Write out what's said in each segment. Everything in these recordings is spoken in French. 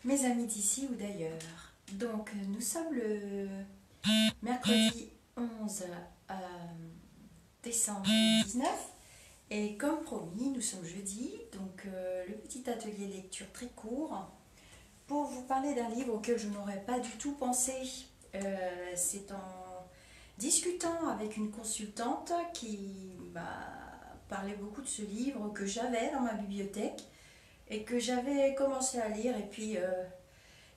mes amis d'ici ou d'ailleurs. Donc nous sommes le mercredi 11 euh, décembre 2019 et comme promis nous sommes jeudi, donc le petit atelier lecture très court pour vous parler d'un livre auquel je n'aurais pas du tout pensé. C'est en discutant avec une consultante qui m'a parlé beaucoup de ce livre que j'avais dans ma bibliothèque et que j'avais commencé à lire, et puis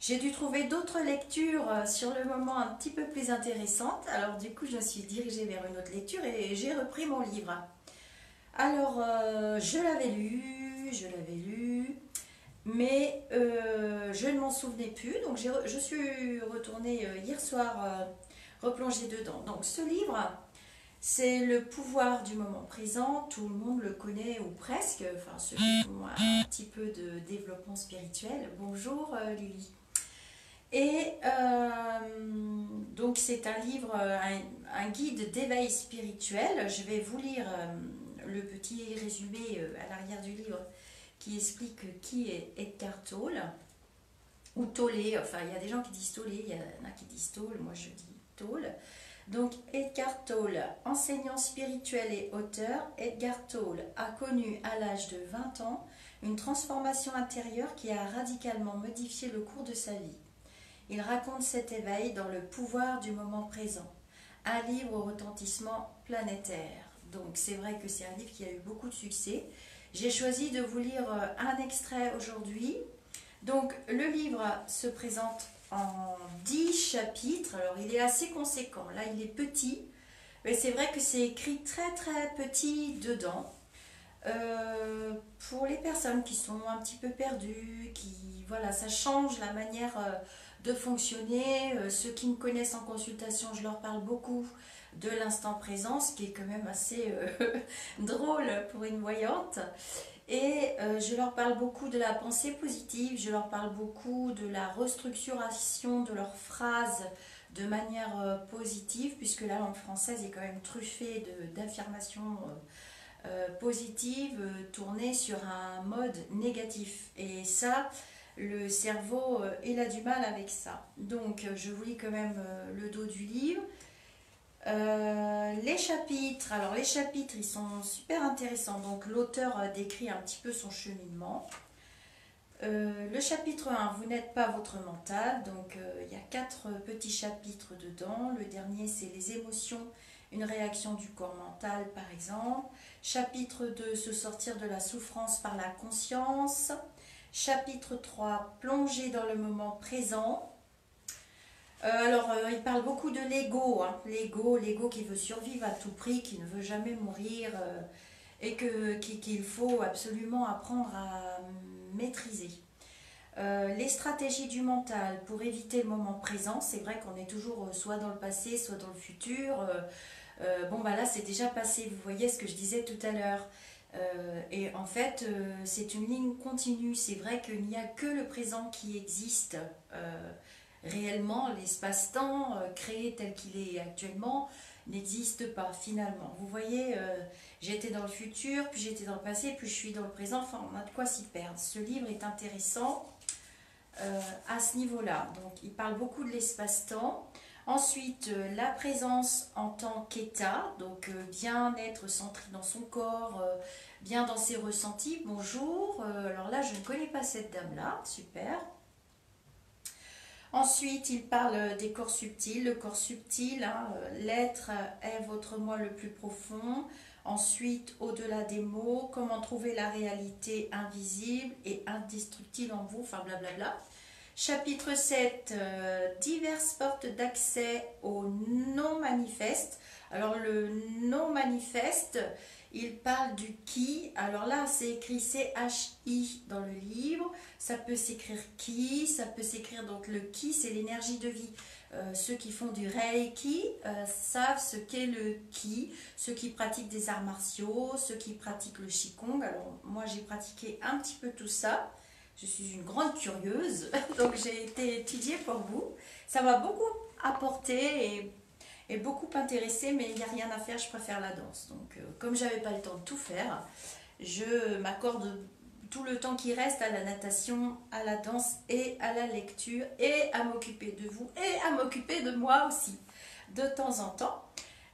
j'ai dû trouver d'autres lectures sur le moment un petit peu plus intéressantes. Alors du coup je me suis dirigée vers une autre lecture et j'ai repris mon livre. Alors je l'avais lu, mais je ne m'en souvenais plus, donc je suis retournée hier soir replonger dedans. Donc ce livre, c'est le pouvoir du moment présent, tout le monde le connaît ou presque, enfin ceux qui font un petit peu de développement spirituel. Bonjour Lily. Et donc c'est un livre, un guide d'éveil spirituel. Je vais vous lire le petit résumé à l'arrière du livre qui explique qui est Edgar Tolle, ou Tolle, enfin il y a des gens qui disent Tolle, il y en a qui disent Tolle, moi je dis Tolle. Donc Edgar Tolle, enseignant spirituel et auteur, Edgar Tolle a connu à l'âge de 20 ans une transformation intérieure qui a radicalement modifié le cours de sa vie. Il raconte cet éveil dans Le pouvoir du moment présent, un livre au retentissement planétaire. Donc c'est vrai que c'est un livre qui a eu beaucoup de succès. J'ai choisi de vous lire un extrait aujourd'hui. Donc le livre se présente en 10 chapitres. Alors il est assez conséquent. Là il est petit, mais c'est vrai que c'est écrit très très petit dedans. Pour les personnes qui sont un petit peu perdues, qui voilà, ça change la manière de fonctionner. Ceux qui me connaissent en consultation, je leur parle beaucoup de l'instant présent, ce qui est quand même assez drôle pour une voyante. Et je leur parle beaucoup de la pensée positive, je leur parle beaucoup de la restructuration de leurs phrases de manière positive, puisque la langue française est quand même truffée d'affirmations positives tournées sur un mode négatif. Et ça, le cerveau, il a du mal avec ça. Donc, je vous lis quand même le dos du livre. Les chapitres, alors les chapitres ils sont super intéressants, donc l'auteur décrit un petit peu son cheminement. Le chapitre 1, vous n'êtes pas votre mental, donc il y a 4 petits chapitres dedans. Le dernier c'est les émotions, une réaction du corps mental par exemple. Chapitre 2, se sortir de la souffrance par la conscience. Chapitre 3, plonger dans le moment présent. Il parle beaucoup de l'ego, hein. L'ego qui veut survivre à tout prix, qui ne veut jamais mourir et qu'il faut absolument apprendre à maîtriser. Les stratégies du mental pour éviter le moment présent, c'est vrai qu'on est toujours soit dans le passé, soit dans le futur. Bon, bah là, c'est déjà passé, vous voyez ce que je disais tout à l'heure. Et en fait, c'est une ligne continue. C'est vrai qu'il n'y a que le présent qui existe. Réellement, l'espace-temps créé tel qu'il est actuellement n'existe pas finalement. Vous voyez, j'étais dans le futur, puis j'étais dans le passé, puis je suis dans le présent. Enfin, on a de quoi s'y perdre. Ce livre est intéressant à ce niveau-là. Donc, il parle beaucoup de l'espace-temps. Ensuite, la présence en tant qu'état, donc bien être centré dans son corps, bien dans ses ressentis. Bonjour, alors là, je ne connais pas cette dame-là, super. Ensuite, il parle des corps subtils. Le corps subtil, hein, l'être est votre moi le plus profond. Ensuite, au-delà des mots, comment trouver la réalité invisible et indestructible en vous, enfin blablabla. Chapitre 7, diverses portes d'accès au non-manifeste. Alors le non-manifeste, il parle du qui. Alors là, c'est écrit C-H-I dans le livre. Ça peut s'écrire qui, ça peut s'écrire donc le qui, c'est l'énergie de vie. Ceux qui font du Reiki savent ce qu'est le ki. Ceux qui pratiquent des arts martiaux, ceux qui pratiquent le Qigong. Alors moi, j'ai pratiqué un petit peu tout ça. Je suis une grande curieuse, donc j'ai été étudiée pour vous. Ça m'a beaucoup apporté et beaucoup intéressé, mais il n'y a rien à faire, je préfère la danse. Donc comme j'avais pas le temps de tout faire, je m'accorde tout le temps qui reste à la natation, à la danse et à la lecture et à m'occuper de vous et à m'occuper de moi aussi de temps en temps.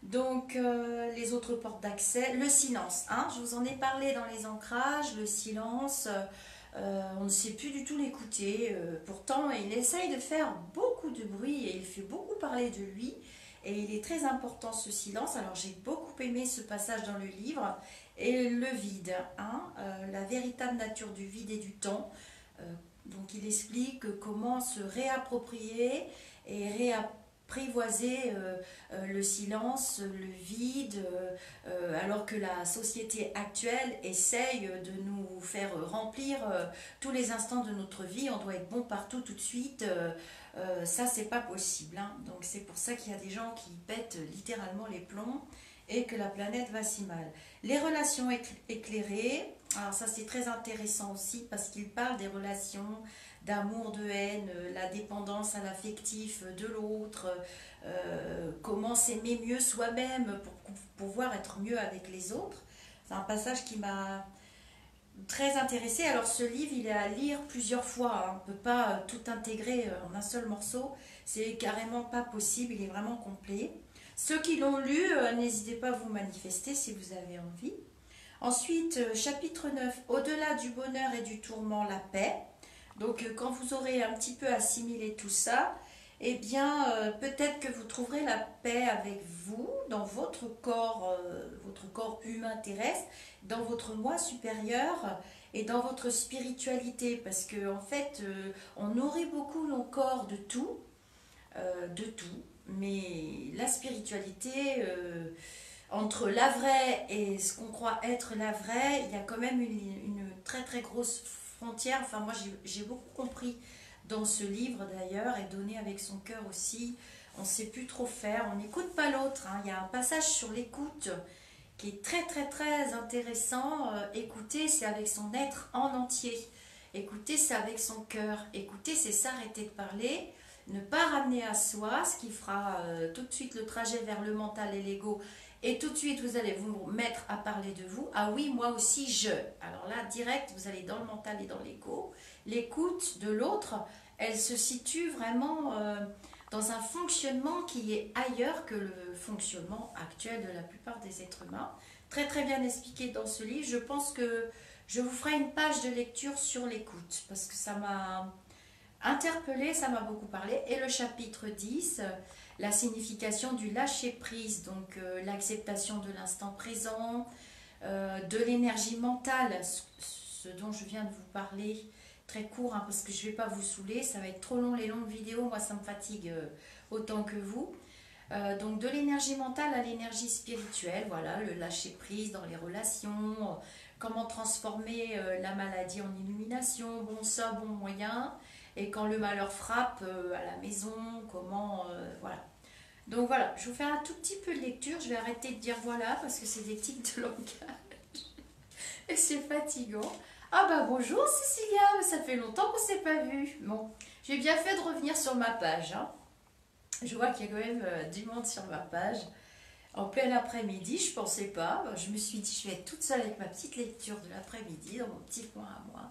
Donc les autres portes d'accès, le silence, hein, je vous en ai parlé dans les ancrages, le silence, on ne sait plus du tout l'écouter, pourtant il essaye de faire beaucoup de bruit et il fait beaucoup parler de lui et il est très important ce silence. Alors j'ai beaucoup aimé ce passage dans le livre et le vide, hein, la véritable nature du vide et du temps. Donc il explique comment se réapproprier et réapprivoiser le silence, le vide, alors que la société actuelle essaye de nous faire remplir tous les instants de notre vie. On doit être bon partout tout de suite. Ça, c'est pas possible, hein. Donc c'est pour ça qu'il y a des gens qui pètent littéralement les plombs et que la planète va si mal. Les relations éclairées, alors ça c'est très intéressant aussi parce qu'il parle des relations d'amour, de haine, la dépendance à l'affectif de l'autre, comment s'aimer mieux soi-même pour pouvoir être mieux avec les autres. C'est un passage qui m'a très intéressée. Alors ce livre, il est à lire plusieurs fois, hein. On ne peut pas tout intégrer en un seul morceau. C'est carrément pas possible, il est vraiment complet. Ceux qui l'ont lu, n'hésitez pas à vous manifester si vous avez envie. Ensuite, chapitre 9, au-delà du bonheur et du tourment, la paix. Donc quand vous aurez un petit peu assimilé tout ça, eh bien peut-être que vous trouverez la paix avec vous, dans votre corps humain terrestre, dans votre moi supérieur et dans votre spiritualité. Parce que en fait, on nourrit beaucoup nos corps de tout. Mais la spiritualité, entre la vraie et ce qu'on croit être la vraie, il y a quand même une très très grosse frontière. Enfin, moi j'ai beaucoup compris dans ce livre d'ailleurs, et donner avec son cœur aussi. On ne sait plus trop faire, on n'écoute pas l'autre, hein. Il y a un passage sur l'écoute qui est très très très intéressant. Écouter, c'est avec son être en entier. Écouter, c'est avec son cœur. Écouter, c'est s'arrêter de parler, ne pas ramener à soi, ce qui fera tout de suite le trajet vers le mental et l'ego. Et tout de suite, vous allez vous mettre à parler de vous. Ah oui, moi aussi, je. Alors là, direct, vous allez dans le mental et dans l'ego. L'écoute de l'autre, elle se situe vraiment dans un fonctionnement qui est ailleurs que le fonctionnement actuel de la plupart des êtres humains. Très très bien expliqué dans ce livre. Je pense que je vous ferai une page de lecture sur l'écoute parce que ça m'a interpellée, ça m'a beaucoup parlé. Et le chapitre 10, la signification du lâcher-prise, donc l'acceptation de l'instant présent, de l'énergie mentale, ce dont je viens de vous parler, très court, hein, parce que je ne vais pas vous saouler, ça va être trop long les longues vidéos, moi ça me fatigue autant que vous. Donc de l'énergie mentale à l'énergie spirituelle, voilà, le lâcher-prise dans les relations, comment transformer la maladie en illumination, bon ça, bon moyen, et quand le malheur frappe à la maison, comment, voilà. Donc voilà, je vous fais un tout petit peu de lecture, je vais arrêter de dire voilà, parce que c'est des tics de langage, et c'est fatigant. Ah bah bonjour Cécilia, ça fait longtemps qu'on ne s'est pas vu. Bon, j'ai bien fait de revenir sur ma page, hein. Je vois qu'il y a quand même du monde sur ma page. En plein après-midi, je pensais pas. Je me suis dit, je vais être toute seule avec ma petite lecture de l'après-midi dans mon petit coin à moi.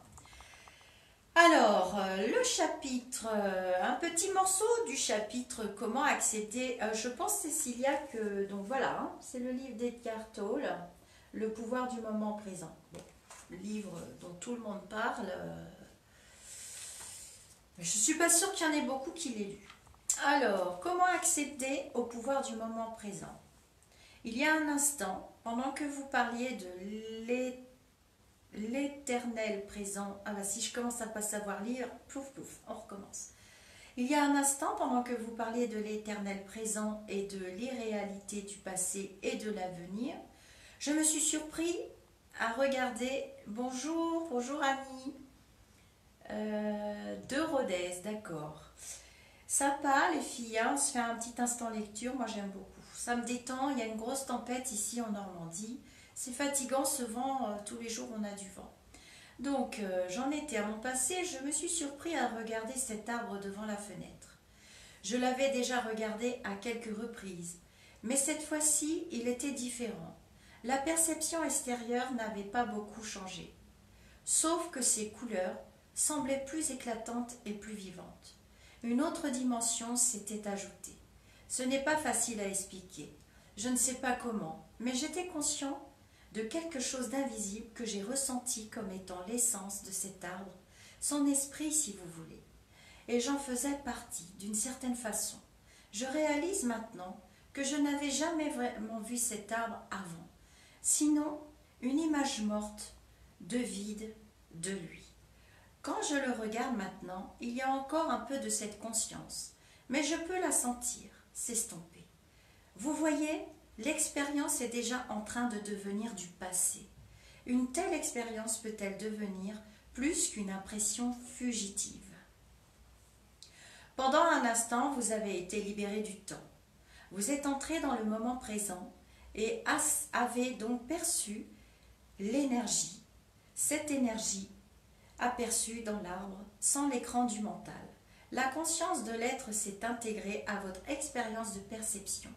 Alors, le chapitre, un petit morceau du chapitre comment accéder. Je pense, Cécilia, que. Donc voilà, hein, c'est le livre d'Edgar Tolle, Le pouvoir du moment présent. Bon, le livre dont tout le monde parle. Mais je ne suis pas sûre qu'il y en ait beaucoup qui l'aient lu. Alors, comment accéder au pouvoir du moment présent? Il y a un instant, pendant que vous parliez de l'éternel présent, ah bah si je commence à ne pas savoir lire, plouf plouf, on recommence. Il y a un instant, pendant que vous parliez de l'éternel présent et de l'irréalité du passé et de l'avenir, je me suis surpris à regarder, bonjour, bonjour Annie, de Rodez, d'accord. Sympa les filles, hein, on se fait un petit instant lecture, moi j'aime beaucoup. Ça me détend, il y a une grosse tempête ici en Normandie. C'est fatigant ce vent, tous les jours on a du vent. Donc j'en étais à mon passé, je me suis surpris à regarder cet arbre devant la fenêtre. Je l'avais déjà regardé à quelques reprises, mais cette fois-ci il était différent. La perception extérieure n'avait pas beaucoup changé. sauf que ces couleurs semblaient plus éclatantes et plus vivantes. Une autre dimension s'était ajoutée. Ce n'est pas facile à expliquer. Je ne sais pas comment, mais j'étais conscient de quelque chose d'invisible que j'ai ressenti comme étant l'essence de cet arbre, son esprit si vous voulez. Et j'en faisais partie d'une certaine façon. Je réalise maintenant que je n'avais jamais vraiment vu cet arbre avant, sinon une image morte, de vide, de lui. Quand je le regarde maintenant, il y a encore un peu de cette conscience, mais je peux la sentir s'estomper. Vous voyez, l'expérience est déjà en train de devenir du passé. Une telle expérience peut-elle devenir plus qu'une impression fugitive? Pendant un instant, vous avez été libéré du temps. Vous êtes entré dans le moment présent et avez donc perçu l'énergie, cette énergie aperçue dans l'arbre sans l'écran du mental. La conscience de l'être s'est intégrée à votre expérience de perception.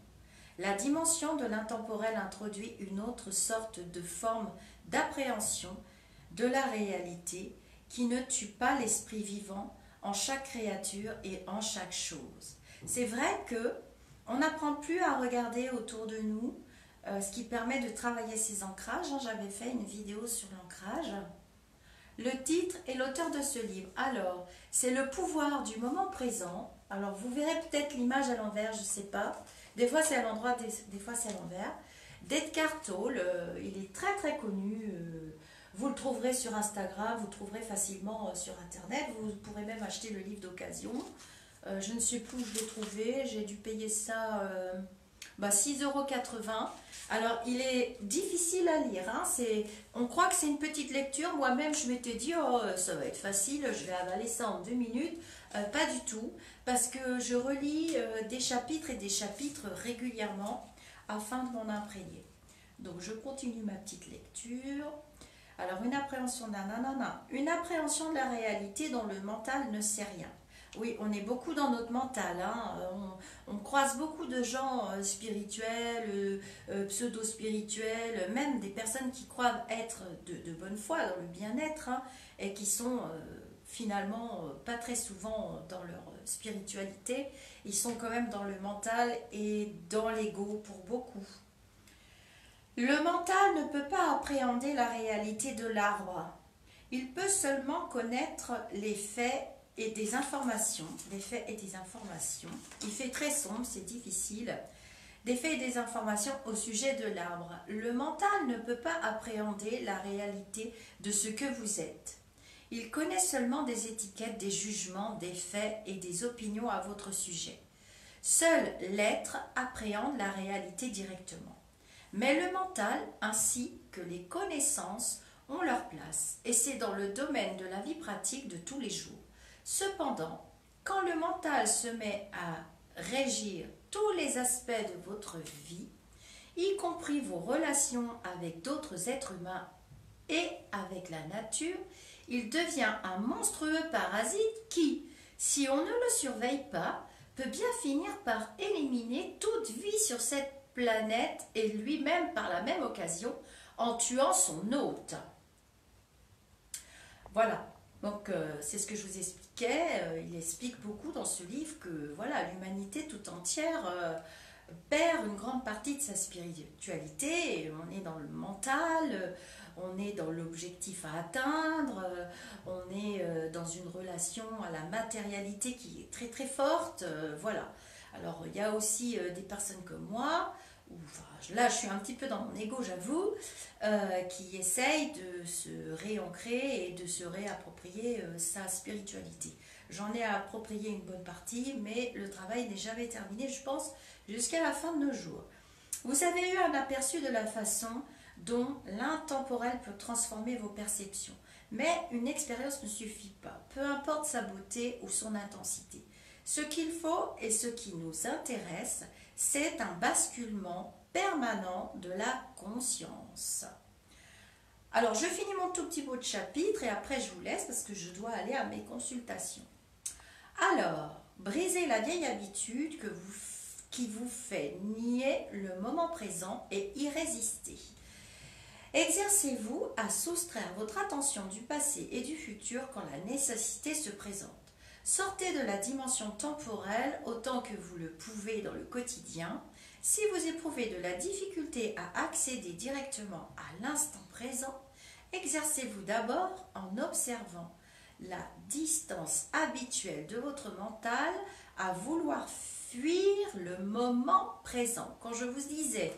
La dimension de l'intemporel introduit une autre sorte de forme d'appréhension de la réalité qui ne tue pas l'esprit vivant en chaque créature et en chaque chose. C'est vrai que on n'apprend plus à regarder autour de nous, ce qui permet de travailler ces ancrages. J'avais fait une vidéo sur l'ancrage. Le titre et l'auteur de ce livre. Alors, c'est le pouvoir du moment présent. Alors, vous verrez peut-être l'image à l'envers, je ne sais pas. Des fois, c'est à l'endroit, des fois, c'est à l'envers. d'Edgar Tolle, il est très très connu. Vous le trouverez sur Instagram, vous le trouverez facilement sur Internet. Vous pourrez même acheter le livre d'occasion. Je ne sais plus où je l'ai trouvé. J'ai dû payer ça 6,80 €. Alors, il est difficile à lire. Hein. On croit que c'est une petite lecture. Moi-même, je m'étais dit, oh, ça va être facile, je vais avaler ça en 2 minutes. Pas du tout, parce que je relis des chapitres et des chapitres régulièrement afin de m'en imprégner. Donc, je continue ma petite lecture. Alors, une appréhension une appréhension de la réalité dont le mental ne sait rien. Oui, on est beaucoup dans notre mental. Hein. On croise beaucoup de gens spirituels, pseudo-spirituels, même des personnes qui croient être de bonne foi dans le bien-être hein, et qui sont finalement pas très souvent dans leur spiritualité. Ils sont quand même dans le mental et dans l'ego pour beaucoup. Le mental ne peut pas appréhender la réalité de l'arbre. Il peut seulement connaître les faits et des informations. Des faits et des informations. Il fait très sombre, c'est difficile. Des faits et des informations au sujet de l'arbre. Le mental ne peut pas appréhender la réalité de ce que vous êtes. Il connaît seulement des étiquettes, des jugements, des faits et des opinions à votre sujet. Seul l'être appréhende la réalité directement. Mais le mental, ainsi que les connaissances, ont leur place, et c'est dans le domaine de la vie pratique de tous les jours. Cependant, quand le mental se met à régir tous les aspects de votre vie, y compris vos relations avec d'autres êtres humains et avec la nature, il devient un monstrueux parasite qui, si on ne le surveille pas, peut bien finir par éliminer toute vie sur cette planète et lui-même par la même occasion en tuant son hôte. Voilà, donc c'est ce que je vous expliquais. Il explique beaucoup dans ce livre que voilà, l'humanité tout entière perd une grande partie de sa spiritualité. Et on est dans le mental, on est dans l'objectif à atteindre, on est dans une relation à la matérialité qui est très très forte. Voilà. Alors il y a aussi des personnes comme moi, là je suis un petit peu dans mon ego j'avoue, qui essayent de se réancrer et de se réapproprier sa spiritualité. J'en ai approprié une bonne partie, mais le travail n'est jamais terminé, je pense, jusqu'à la fin de nos jours. Vous avez eu un aperçu de la façon dont l'intemporel peut transformer vos perceptions. Mais une expérience ne suffit pas, peu importe sa beauté ou son intensité. Ce qu'il faut et ce qui nous intéresse, c'est un basculement permanent de la conscience. Alors, je finis mon tout petit bout de chapitre et après je vous laisse parce que je dois aller à mes consultations. Alors, brisez la vieille habitude qui vous fait nier le moment présent et y résister. Exercez-vous à soustraire votre attention du passé et du futur quand la nécessité se présente. Sortez de la dimension temporelle autant que vous le pouvez dans le quotidien. Si vous éprouvez de la difficulté à accéder directement à l'instant présent, exercez-vous d'abord en observant la distance habituelle de votre mental à vouloir fuir le moment présent. Quand je vous disais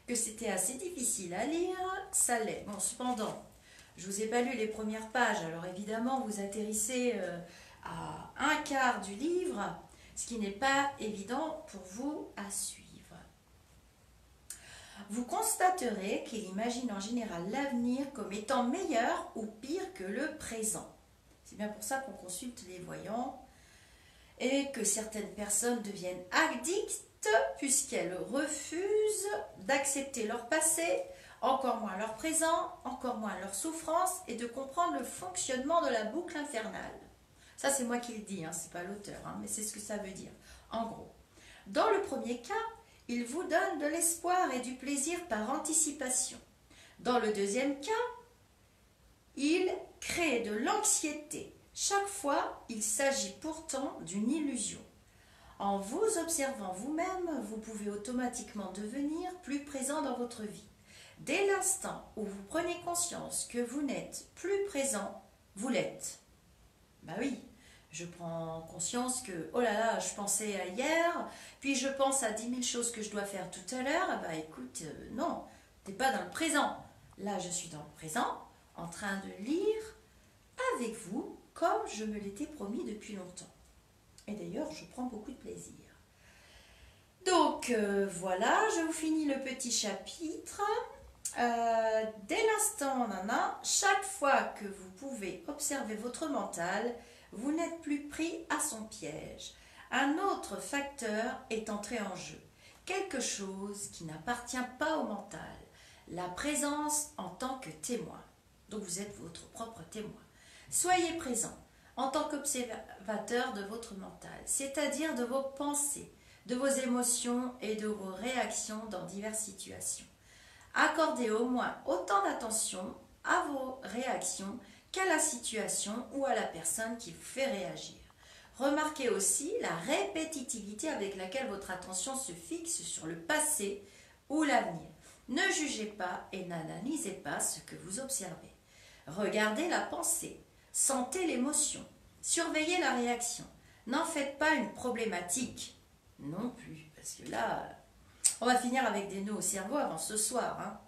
que c'était assez difficile à lire, ça l'est. Bon, cependant, je vous ai pas lu les premières pages, alors évidemment, vous atterrissez à un quart du livre, ce qui n'est pas évident pour vous à suivre. Vous constaterez qu'il imagine en général l'avenir comme étant meilleur ou pire que le présent. C'est bien pour ça qu'on consulte les voyants et que certaines personnes deviennent addictes puisqu'elles refusent d'accepter leur passé, encore moins leur présent, encore moins leur souffrance et de comprendre le fonctionnement de la boucle infernale. Ça, c'est moi qui le dis, hein, c'est pas l'auteur, hein, mais c'est ce que ça veut dire. En gros, dans le premier cas, il vous donne de l'espoir et du plaisir par anticipation. Dans le deuxième cas, il crée de l'anxiété. Chaque fois, il s'agit pourtant d'une illusion. En vous observant vous-même, vous pouvez automatiquement devenir plus présent dans votre vie. Dès l'instant où vous prenez conscience que vous n'êtes plus présent, vous l'êtes. Bah oui, je prends conscience que, oh là là, je pensais à hier, puis je pense à 10 000 choses que je dois faire tout à l'heure. Bah écoute, non, t'es pas dans le présent. Là, je suis dans le présent, en train de lire avec vous, comme je me l'étais promis depuis longtemps. Et d'ailleurs, je prends beaucoup de plaisir. Donc, voilà, je vous finis le petit chapitre. Dès l'instant, nana, chaque fois que vous pouvez observer votre mental, vous n'êtes plus pris à son piège. Un autre facteur est entré en jeu. Quelque chose qui n'appartient pas au mental. La présence en tant que témoin. Donc, vous êtes votre propre témoin. Soyez présent en tant qu'observateur de votre mental, c'est-à-dire de vos pensées, de vos émotions et de vos réactions dans diverses situations. Accordez au moins autant d'attention à vos réactions qu'à la situation ou à la personne qui vous fait réagir. Remarquez aussi la répétitivité avec laquelle votre attention se fixe sur le passé ou l'avenir. Ne jugez pas et n'analysez pas ce que vous observez. Regardez la pensée. Sentez l'émotion, surveillez la réaction. N'en faites pas une problématique non plus, parce que là, on va finir avec des nœuds au cerveau avant ce soir. Hein.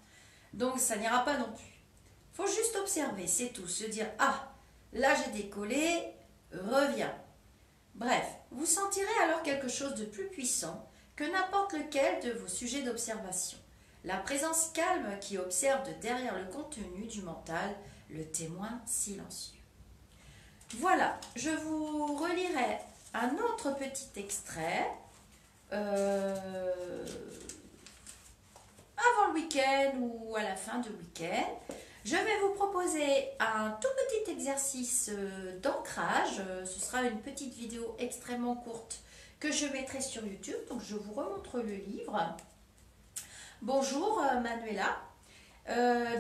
Donc ça n'ira pas non plus. Il faut juste observer, c'est tout. Se dire, ah, là j'ai décollé, reviens. Bref, vous sentirez alors quelque chose de plus puissant que n'importe lequel de vos sujets d'observation. La présence calme qui observe de derrière le contenu du mental, le témoin silencieux. Voilà, je vous relirai un autre petit extrait avant le week-end ou à la fin du week-end. Je vais vous proposer un tout petit exercice d'ancrage. Ce sera une petite vidéo extrêmement courte que je mettrai sur YouTube. Donc je vous remontre le livre. Bonjour Manuela.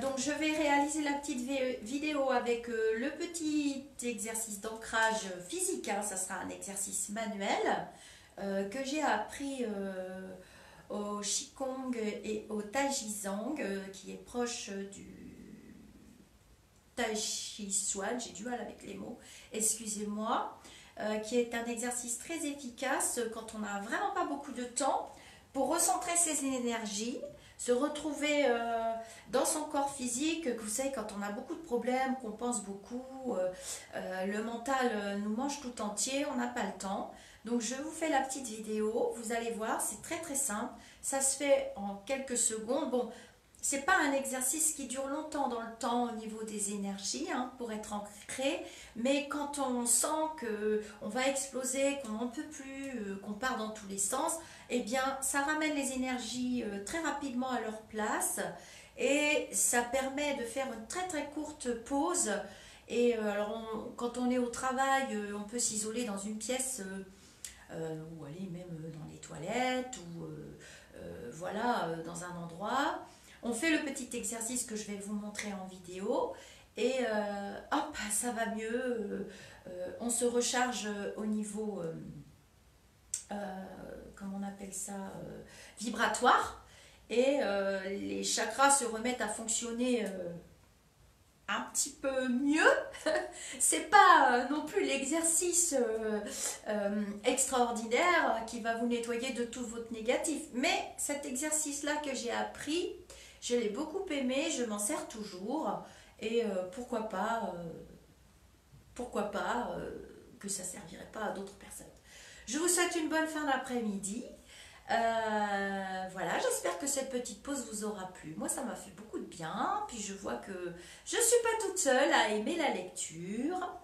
Donc je vais réaliser la petite vidéo avec le petit exercice d'ancrage physique, hein, ça sera un exercice manuel que j'ai appris au Qigong et au Tai Chi Zang qui est proche du Tai Chi Chuan, j'ai du mal avec les mots, excusez-moi, qui est un exercice très efficace quand on n'a vraiment pas beaucoup de temps pour recentrer ses énergies, se retrouver dans son corps physique, que vous savez, quand on a beaucoup de problèmes, qu'on pense beaucoup, le mental nous mange tout entier, on n'a pas le temps. Donc je vous fais la petite vidéo, vous allez voir, c'est très très simple, ça se fait en quelques secondes. Bon, c'est pas un exercice qui dure longtemps dans le temps au niveau des énergies, hein, pour être ancré, mais quand on sent qu'on va exploser, qu'on n'en peut plus, qu'on part dans tous les sens, eh bien ça ramène les énergies très rapidement à leur place et ça permet de faire une très très courte pause. Et alors quand on est au travail, on peut s'isoler dans une pièce ou aller même dans les toilettes ou voilà, dans un endroit. On fait le petit exercice que je vais vous montrer en vidéo et hop, ça va mieux. On se recharge au niveau, comment on appelle ça, vibratoire. Et les chakras se remettent à fonctionner un petit peu mieux. C'est pas non plus l'exercice extraordinaire qui va vous nettoyer de tout votre négatif. Mais cet exercice-là que j'ai appris, je l'ai beaucoup aimé, je m'en sers toujours. Et pourquoi pas que ça servirait pas à d'autres personnes. Je vous souhaite une bonne fin d'après-midi. Voilà, j'espère que cette petite pause vous aura plu. Moi, ça m'a fait beaucoup de bien. Puis je vois que je ne suis pas toute seule à aimer la lecture.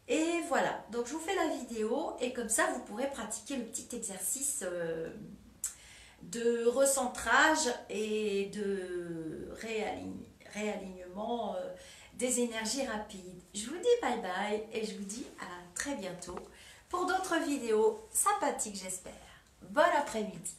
Et voilà, donc je vous fais la vidéo et comme ça, vous pourrez pratiquer le petit exercice de recentrage et de réalignement des énergies rapides. Je vous dis bye bye et je vous dis à très bientôt pour d'autres vidéos sympathiques, j'espère. Bon après-midi.